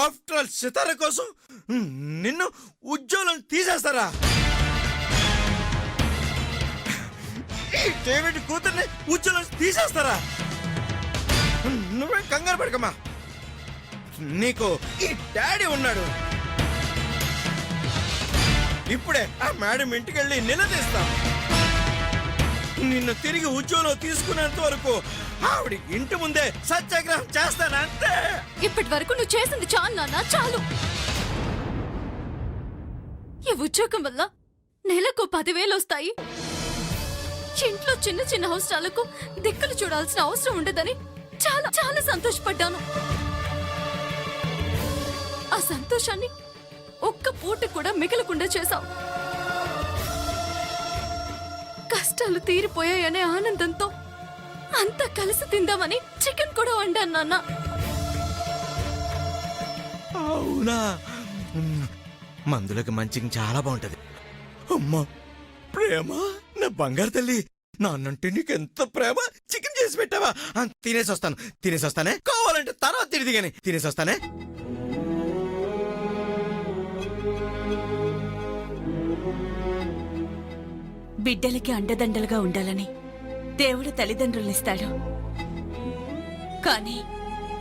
After all Sitara కోసం నిన్ను ఉద్యోగం తీసేస్తారా? ఈ డేవిడ్ కూతుర్ని ఉద్యోగం తీసేస్తారా? నువ్వే కంగారు పడకమ్మా, నీకు ఈ డాడీ ఉన్నాడు. ఇప్పుడే ఆ మేడం ఇంటికెళ్ళి నిలదీస్తాం. నిన్ను తిరిగి ఉద్యోగంలో తీసుకునేంత వరకు ఆవిడ ఇంటి ముందే సత్యాగ్రహం చేస్తానంతే. ఇప్పటి వరకు నువ్వు చేసింది చాలు నాన్న, చాలు. ఈ ఉద్యోగం వల్ల నెలకు 10,000 వస్తాయి. ఇంట్లో చిన్న చిన్న అవసరాలకు దిక్కులు చూడాల్సిన అవసరం ఉండదని చాలా చాలా సంతోషపడ్డాను. ఆ సంతోషాన్ని ఒక్క పూట కూడా మిగలకుండా చేశావు. కష్టాలు తీరిపోయాయనే ఆనందంతో అంతా కలిసి తిందామని చికెన్ కూడా వండాను నాన్న. అవునా? మందులకు మంచిగా చాలా బాగుంటది. అమ్మా ప్రేమ, నా బంగారు తల్లి, నాన్నంటే నీకెంత ప్రేమ. చికెన్ చేసి పెట్టావా? తినేసి వస్తానే. కావాలంటే తర్వాత తిరిగి గాని తినేసి వస్తానే. బిడ్డలకి అండదండలుగా ఉండాలని దేవుడు తల్లిదండ్రులనిస్తాడు. కానీ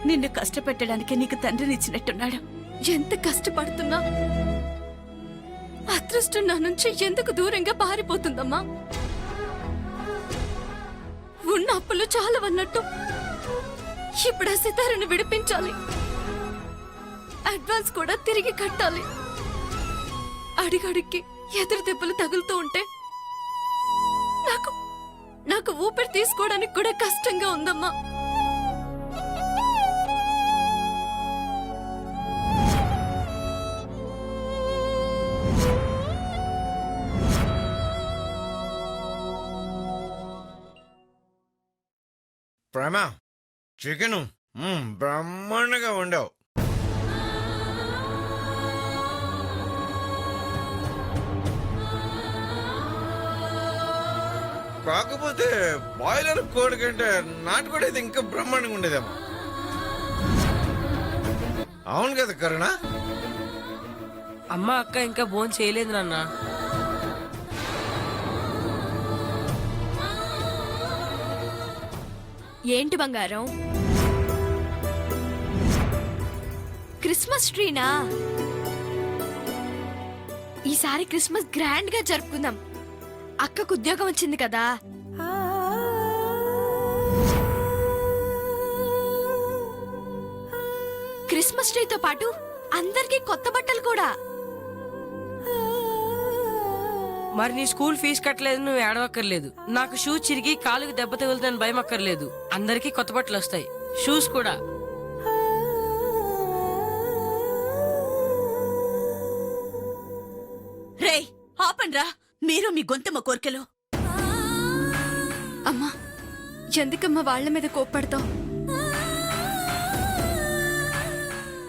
నిన్ను కష్టపెట్టడానికి నీకు తండ్రినిచ్చినట్టున్నాడు. ఎంత కష్టపడుతున్నా అదృష్టం నా నుంచి ఎందుకు దూరంగా పారిపోతుందమ్మా? ఉన్న అప్పులు చాలా అన్నట్టు ఇప్పుడు ఆ సితారను విడిపించాలి. అడ్వాన్స్ కూడా తిరిగి కట్టాలి. అడిగడికి ఎదురు దెబ్బలు తగులుతూ ఉంటే నాకు ఊపిరి తీసుకోవడానికి కూడా కష్టంగా ఉందమ్మా. ప్రేమ, చికెను బ్రహ్మాండంగా వండావు. కాకపోతే బాయిలర్ కోడి కంటే నాటుకోడి అయితే ఇంకా బ్రహ్మాండంగా ఉండేదేమో. అవును కదా కరుణ? అమ్మ అక్క ఇంకా భోజనం చేయలేదు నాన్న. ఏంటి బంగారం, క్రిస్మస్ ట్రీనా? ఈసారి క్రిస్మస్ గ్రాండ్ గా జరుపుకుందాం. అక్కకు ఉద్యోగం వచ్చింది కదా. క్రిస్మస్ ట్రీతో పాటు అందరికీ కొత్త బట్టలు కూడా. మరి నీ స్కూల్ ఫీజు కట్టలేదు, నువ్వు ఏడవక్కర్లేదు. నాకు షూ చిరిగి కాలుకి దెబ్బ తగులుతుందని భయం అక్కర్లేదు. అందరికీ కొత్త బట్టలు వస్తాయి, షూస్ కూడా. రే ఆపండ్రా, మీరు మీ గొంతమ్మ కోర్కెలు. అమ్మా, ఎందుకమ్మా వాళ్ల మీద కోప్పడతావు?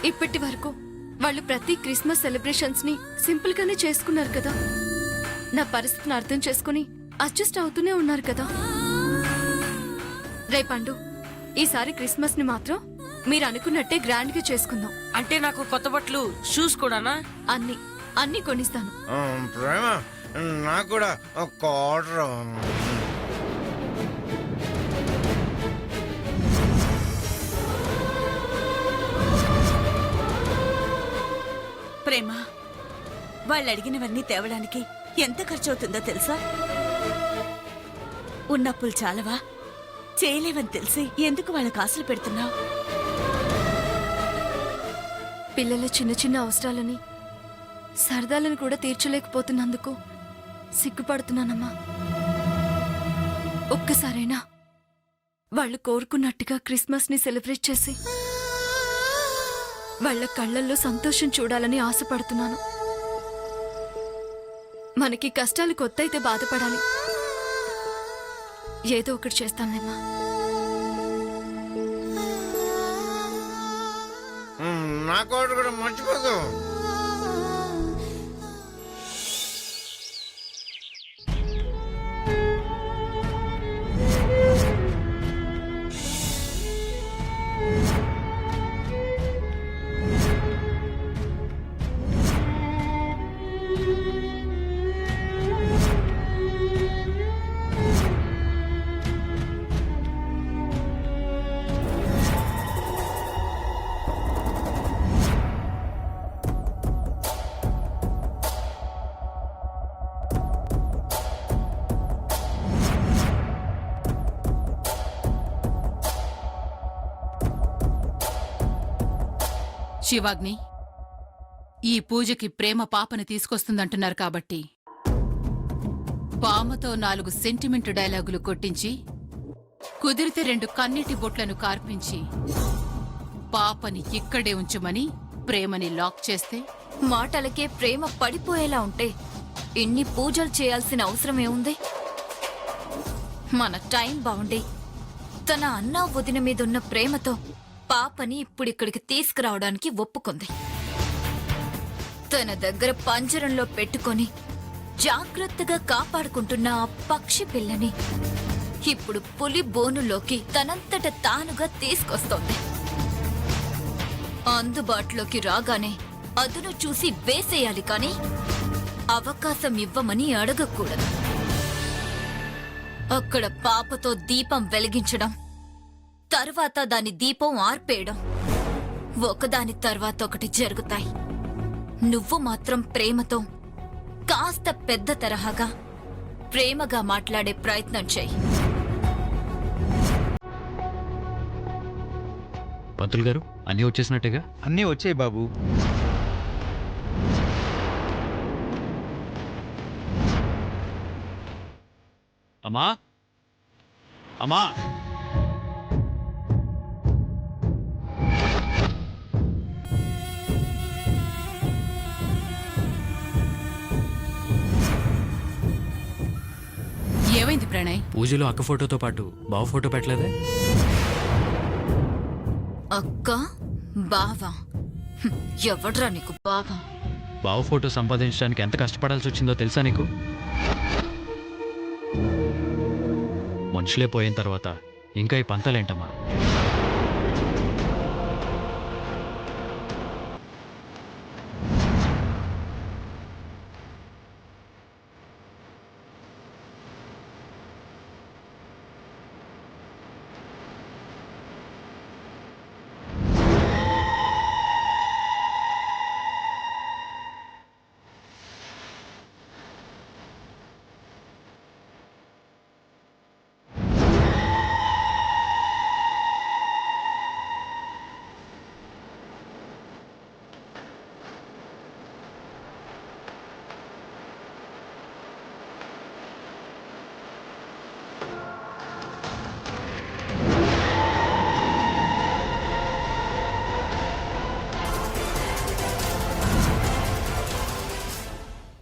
ఇప్పటి వరకు వాళ్ళు ప్రతి క్రిస్మస్ సెలబ్రేషన్స్ ని సింపుల్ గానే చేసుకున్నారు కదా. నా పరిస్థితిని అర్థం చేసుకుని అడ్జస్ట్ అవుతూనే ఉన్నారు కదా. రేపండు ఈసారి క్రిస్మస్ ని మాత్రం మీరు అనుకున్నట్టే గ్రాండ్ గా చేసుకుందాం. అంటే నాకు కొత్త బట్టలు, షూస్ కూడానా? అన్ని కొనిస్తాను. ప్రేమ, నాకు కూడా ఒక ఆర్డర్. ప్రేమ, వాళ్ళు అడిగినవన్నీ తేవడానికి ఎంత ఖర్చు అవుతుందో తెలుసా? ఉన్నప్పులు చాలవా? చేయలేవని తెలిసి ఎందుకు వాళ్ళకి ఆశలు పెడుతున్నావు? పిల్లల చిన్న చిన్న అవసరాలని, సరదాలను కూడా తీర్చలేకపోతున్నందుకు సిగ్గుపడుతున్నానమ్మా. ఒక్కసారైనా వాళ్ళు కోరుకున్నట్టుగా క్రిస్మస్ ని సెలబ్రేట్ చేసి వాళ్ళ కళ్ళల్లో సంతోషం చూడాలని ఆశపడుతున్నాను. మనకి కష్టాలు కొత్త అయితే బాధపడాలి. ఏదో ఒకటి చేస్తానులేమ్మా. నాకు కూడా మర్చిపోదు. శివాగ్ని, ఈ పూజకి ప్రేమ పాపని తీసుకొస్తుందంటున్నారు కాబట్టి పామతో 4 సెంటిమెంట్ డైలాగులు కొట్టించి కుదిరితే 2 కన్నీటి బొట్లను కార్పించి పాపని ఇక్కడే ఉంచమని ప్రేమని లాక్ చేస్తే మాటలకే ప్రేమ పడిపోయేలా ఉంటే ఇన్ని పూజలు చేయాల్సిన అవసరం ఏముంది? మన టైం బాగుండి తన అన్నా వదిన మీదున్న ప్రేమతో పాపని ఇప్పుడిక్కడికి తీసుకురావడానికి ఒప్పుకుంది. తన దగ్గర పంజరంలో పెట్టుకొని జాగ్రత్తగా కాపాడుకుంటున్న ఆ పక్షి పిల్లని ఇప్పుడు పులి బోనులోకి తనంతట తానుగా తీసుకొస్తోంది. అందుబాటులోకి రాగానే అదును చూసి వేసేయాలి కాని అవకాశం ఇవ్వమని అడగకూడదు. అక్కడ పాపతో దీపం వెలిగించడం, తర్వాత దాని దీపం ఆర్పేయడం, ఒకదాని తర్వాత ఒకటి జరుగుతాయి. నువ్వు మాత్రం ప్రేమతో కాస్త పెద్ద తరహాగా ప్రేమగా మాట్లాడే ప్రయత్నం చెయ్యి. పంతులు గారు, అన్నీ వచ్చేసినట్టేగా? అన్నీ వచ్చాయి బాబు. అమ్మా, అమ్మా, ఏమైంది ప్రణయ్? పూజలో అక్క ఫోటోతో పాటు బావ ఫోటో పెట్టలేదే? అక్క బావా? ఎవడ్రా నీకు బావా? బావ ఫోటో సంపాదించడానికి ఎంత కష్టపడాల్సి వచ్చిందో తెలుసా నీకు? మనుషులే పోయిన తర్వాత ఇంకా ఈ పంతాలేంటమ్మా?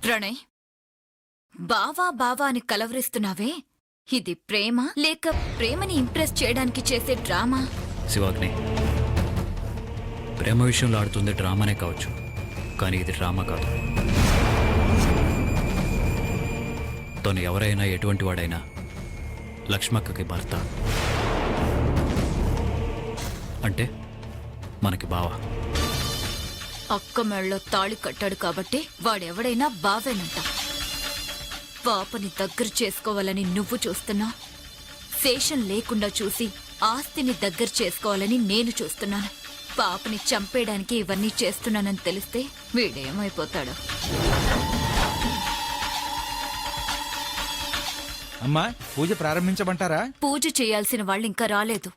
ప్రణయ్, బావా బావా అని కలవరిస్తున్నావే, ఇది ప్రేమ లేక ప్రేమని ఇంప్రెస్ చేయడానికి చేసే డ్రామా? శివాగ్ని, ప్రేమ విషయంలో ఆడుతుంది డ్రామానే కావచ్చు, కానీ ఇది డ్రామా కాదు. తను ఎవరైనా ఎటువంటి వాడైనా లక్ష్మక్కకి భర్త అంటే మనకి బావ. అక్క మెళ్ళలో తాళి కట్టాడు కాబట్టి వాడెవడైనా బావేనంట. పాపని దగ్గర చేసుకోవాలని నువ్వు చూస్తున్నా, శేషం లేకుండా చూసి ఆస్తిని దగ్గర చేసుకోవాలని నేను చూస్తున్నాను. పాపని చంపేయడానికి ఇవన్నీ చేస్తున్నానని తెలిస్తే వీడేమైపోతాడు? అమ్మా, పూజ ప్రారంభించమంటారా? పూజ చేయాల్సిన వాళ్ళు ఇంకా రాలేదు.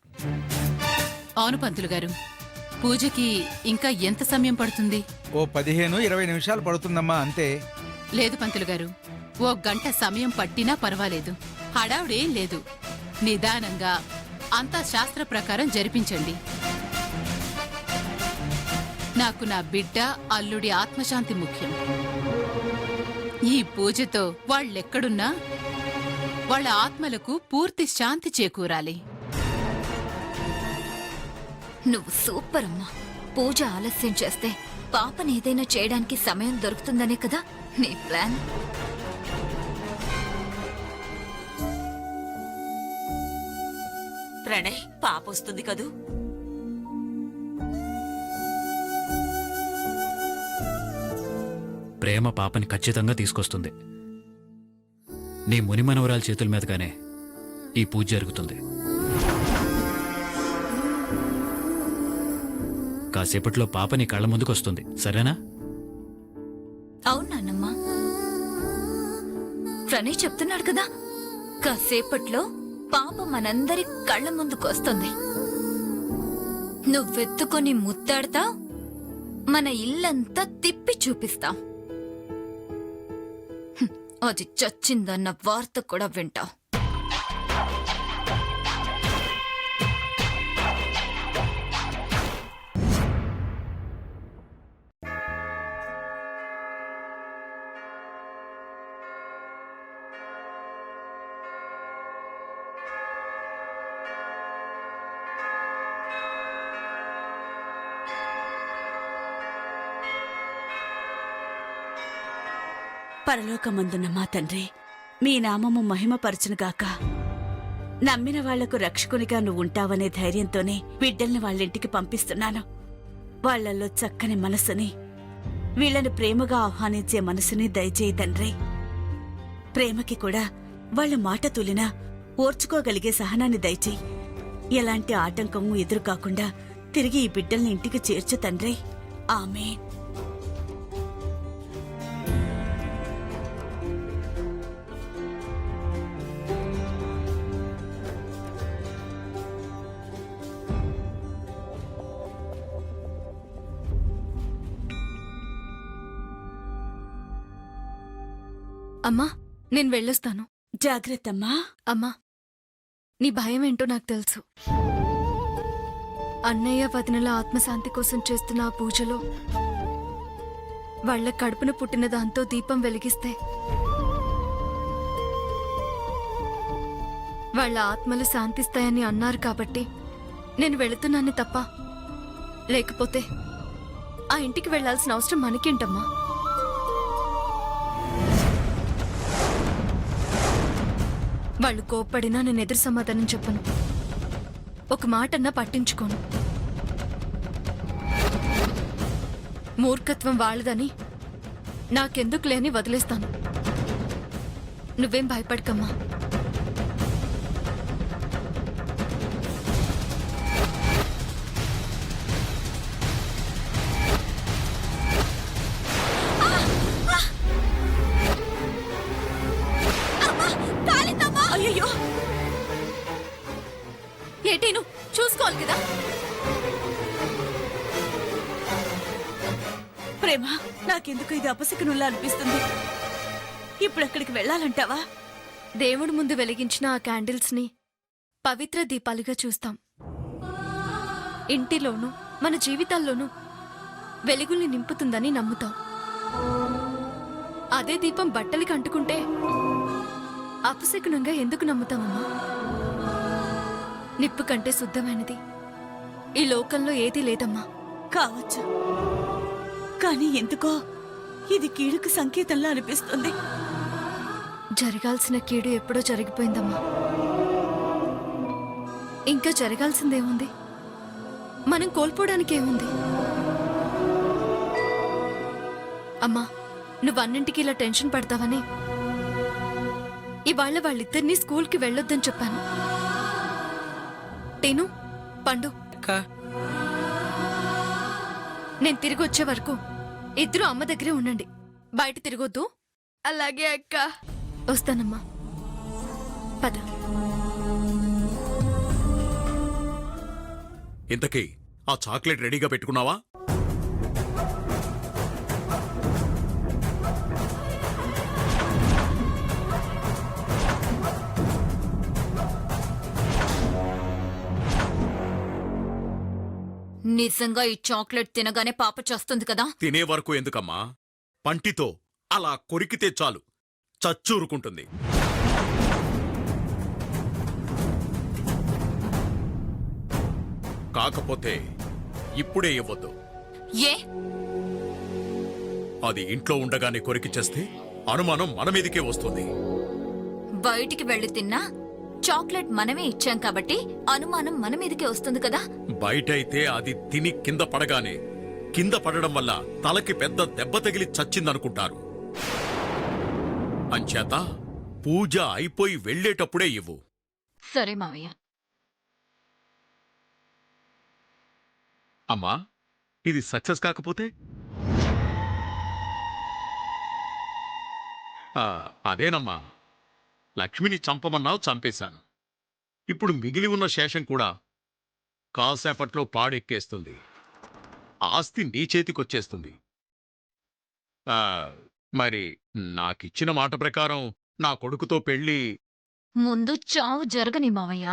అవును పంతులు గారు, పూజకి ఇంకా ఎంత సమయం పడుతుంది? ఓ 15-20 నిమిషాలు పడుతుందమ్మా, అంతే. లేదు పంతులు గారు, 1 గంట సమయం పట్టినా పర్వాలేదు. హడావుడేం లేదు. నిదానంగా అంతా శాస్త్ర ప్రకారం జరిపించండి. నాకు నా బిడ్డ అల్లుడి ఆత్మశాంతి ముఖ్యం. ఈ పూజతో వాళ్ళెక్కడున్నా వాళ్ళ ఆత్మలకు పూర్తి శాంతి చేకూరాలి. నువ్వు సూపర్ అమ్మా. పూజ ఆలస్యం చేస్తే పాపని ఏదైనా చేయడానికి సమయం దొరుకుతుందనే కదా నీ ప్లాన్? ప్రణయ్, పాప వస్తుంది కదూ? ప్రేమ పాపని ఖచ్చితంగా తీసుకొస్తుంది. నీ మునిమనవరాల చేతుల మీదుగానే ఈ పూజ జరుగుతుంది. కాసేపట్లో పాప నీ కళ్ళ ముందుకొస్తుంది, సరేనా? అవునానమ్మా. ప్రణయ్ చెప్తున్నాడు కదా, కాసేపట్లో పాప మనందరి కళ్ళ ముందుకొస్తుంది. నువ్వెత్తుకొని ముత్తాడతావు, మన ఇల్లంతా తిప్పి చూపిస్తాం. అది చచ్చిందన్న వార్త కూడా వింటాం. పరలోకమందున్న మా తండ్రి, మీ నామము మహిమపరచునుగాక. నమ్మిన వాళ్లకు రక్షకునిగా నువ్వు ఉంటావనే ధైర్యంతోనే బిడ్డల్ని వాళ్ళింటికి పంపిస్తున్నాను. వాళ్లల్లో చక్కని మనసుని, వీళ్ళని ప్రేమగా ఆహ్వానించే మనసుని దయచేయి తండ్రి. ప్రేమకి కూడా వాళ్ళ మాట తూలినా ఓర్చుకోగలిగే సహనాన్ని దయచేయి. ఎలాంటి ఆటంకము ఎదురు కాకుండా తిరిగి ఈ బిడ్డల్ని ఇంటికి చేర్చు తండ్రి. ఆమేన్. అమ్మా, నేను వెళ్ళొస్తాను. జాగ్రత్తమ్మా. అమ్మా, నీ భయం ఏంటో నాకు తెలుసు. అన్నయ్య వదినల ఆత్మశాంతి కోసం చేస్తున్న ఆ పూజలో వాళ్ల కడుపున పుట్టిన దాంతో దీపం వెలిగిస్తే వాళ్ళ ఆత్మలు శాంతిస్తాయని అన్నారు కాబట్టి నేను వెళుతున్నాను తప్ప, లేకపోతే ఆ ఇంటికి వెళ్లాల్సిన అవసరం మనకేంటమ్మా? వాళ్ళు కోప్పడినా నేను ఎదురు సమాధానం చెప్పను. ఒక మాటన్నా పట్టించుకోను. మూర్ఖత్వం వాళ్ళదని నాకెందుకు లేని వదిలేస్తాను. నువ్వేం భయపడకమ్మా. అయ్యయ్యో, ఏటేను చూసుకోవాలి కదా. ప్రేమ, నాకెందుకు ఇది అపశకునుల్లా అనిపిస్తుంది. ఇప్పుడు అక్కడికి వెళ్ళాలంటావా? దేవుడి ముందు వెలిగించిన ఆ క్యాండిల్స్ ని పవిత్ర దీపాలుగా చూస్తాం. ఇంటిలోనూ మన జీవితాల్లోనూ వెలుగుల్ని నింపుతుందని నమ్ముతాం. అదే దీపం బట్టలకి అంటుకుంటే అపశకునంగా ఎందుకు నమ్ముతామమ్మా? నిప్పు కంటే శుద్ధమైనది ఈ లోకంలో ఏదీ లేదమ్మా. కావచ్చు, కానీ ఎందుకో ఇది కీడుకు సంకేతంలా అనిపిస్తుంది. జరగాల్సిన కీడు ఎప్పుడో జరిగిపోయిందమ్మా. ఇంకా జరగాల్సిందేముంది? మనం కోల్పోవడానికేముంది? అమ్మా, నువ్వన్నింటికి ఇలా టెన్షన్ పడతావని ఇవాళ వాళ్ళిద్దరినీ స్కూల్కి వెళ్ళొద్దని చెప్పాను. టేను, పండు, అక్క, నేను తిరిగి వచ్చే వరకు ఇద్దరు అమ్మ దగ్గరే ఉండండి. బయట తిరగొద్దు. అలాగే అక్క. వస్తానమ్మా. పద. ఇంతకీ ఆ చాక్లెట్ రెడీగా పెట్టుకున్నావా? నిజంగా ఈ చాక్లెట్ తినగానే పాప చేస్తుంది కదా. తినే వరకు ఎందుకమ్మా? పంటితో అలా కొరికితే చాలు, చచ్చూరుకుంటుంది. కాకపోతే ఇప్పుడే ఇవ్వద్దు. ఏ? అది ఇంట్లో ఉండగానే కొరికి చేస్తే అనుమానం మన మీదకే వస్తుంది. బయటికి వెళ్ళి తిన్నా చాక్లెట్ మనమే ఇచ్చాం కాబట్టి అనుమానం మన మీదకే వస్తుంది కదా. బయటైతే అది తిని కింద పడగానే కింద పడడం వల్ల తలకి పెద్ద దెబ్బ తగిలి చచ్చిందనుకుంటారు. అంచేత పూజ అయిపోయి వెళ్ళేటప్పుడే ఇవ్వు. సరే మావయ్య. అమ్మా, ఇది సక్సెస్ కాకపోతే? అదేనమ్మా, లక్ష్మిని చంపమన్నావు, చంపేశాను. ఇప్పుడు మిగిలి ఉన్న శేషం కూడా కాసేపట్లో పాడెక్కేస్తుంది. ఆస్తి నీ చేతికొచ్చేస్తుంది. ఆ, మరి నాకిచ్చిన మాట ప్రకారం నా కొడుకుతో పెళ్లి ముందు చావు జరగని మావయ్య.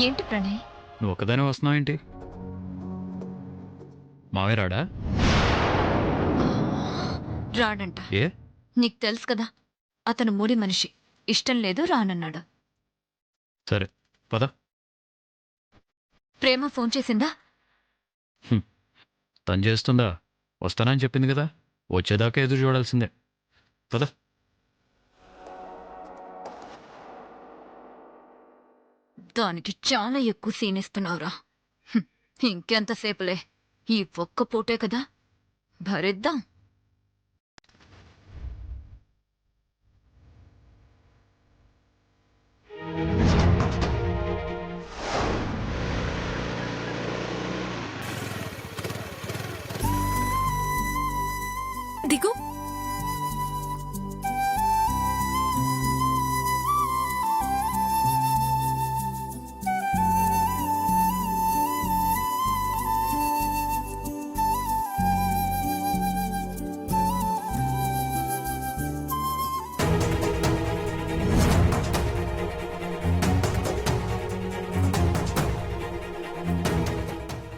ఏంటి ప్రణయ్? నువ్వు ఒక్కదానే వస్తున్నావు ఏంటి? మావయ్య రాడా? రాడంట. ఏ? నీకు తెలుసు కదా, అతను మూడి మనిషి. ఇష్టం లేదు, రానన్నాడు. సరే పద. ప్రేమ ఫోన్ చేసిందా? తను చేస్తుందా? వస్తానని చెప్పింది కదా, వచ్చేదాకా ఎదురు చూడాల్సిందే. పద. దానికి చాలా ఎక్కువ సీనిస్తున్నావురా. ఇంకెంతసేపులే, ఈ ఒక్క పూటే కదా, భరిద్దాం. దిగు.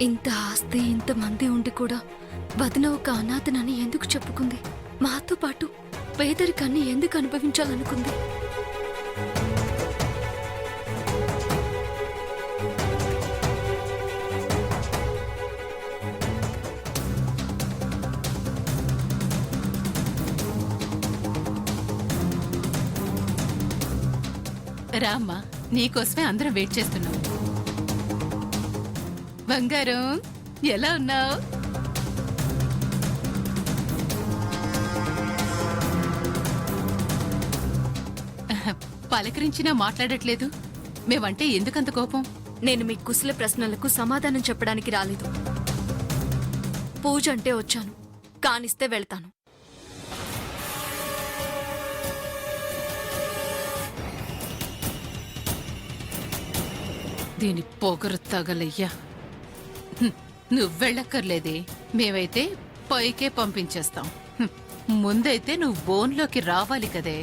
ఇంత ఆస్తి, ఇంతమంది ఉండి కూడా వదిన ఒక అనాథనని ఎందుకు చెప్పుకుంది? మాతో పాటు పేదరికాన్ని ఎందుకు అనుభవించాలనుకుంది? రామ్మా, నీకోసమే అందరం వెయిట్ చేస్తున్నాం. బంగారం, ఎలా ఉన్నావు? పలకరించినా మాట్లాడట్లేదు. మేమంటే ఎందుకంత కోపం? నేను మీ కుశల ప్రశ్నలకు సమాధానం చెప్పడానికి రాలేదు. పూజ అంటే వచ్చాను, కానిస్తే వెళ్తాను. దీని పొగరు తగలయ్యా. నువ్వెళ్ళక్కర్లేదే, మేమైతే పైకే పంపించేస్తాం. ముందైతే నువ్వు బోన్లోకి రావాలి కదే.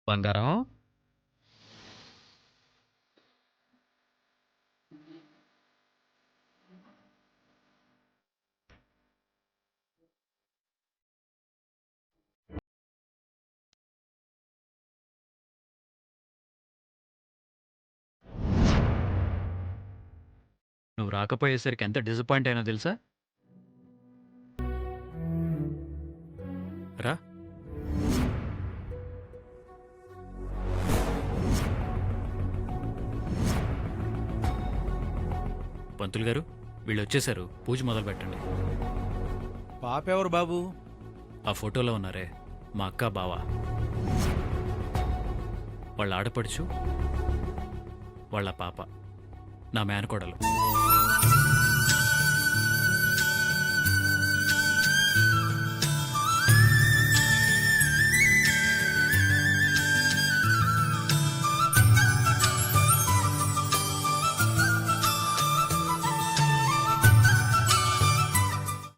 బంగారం, నువ్వు రాకపోయేసరికి ఎంత డిసప్పాయింట్ అయినా తెలుసా? రా. పంతులు గారు, వీళ్ళు వచ్చేసారు. పూజ మొదలు పెట్టండి. పాప ఎవరు బాబు? ఆ ఫోటోలో ఉన్నారే, మా అక్క బావ. వాళ్ళ ఆడపడుచు, వాళ్ళ పాప, నా మేనకోడలు.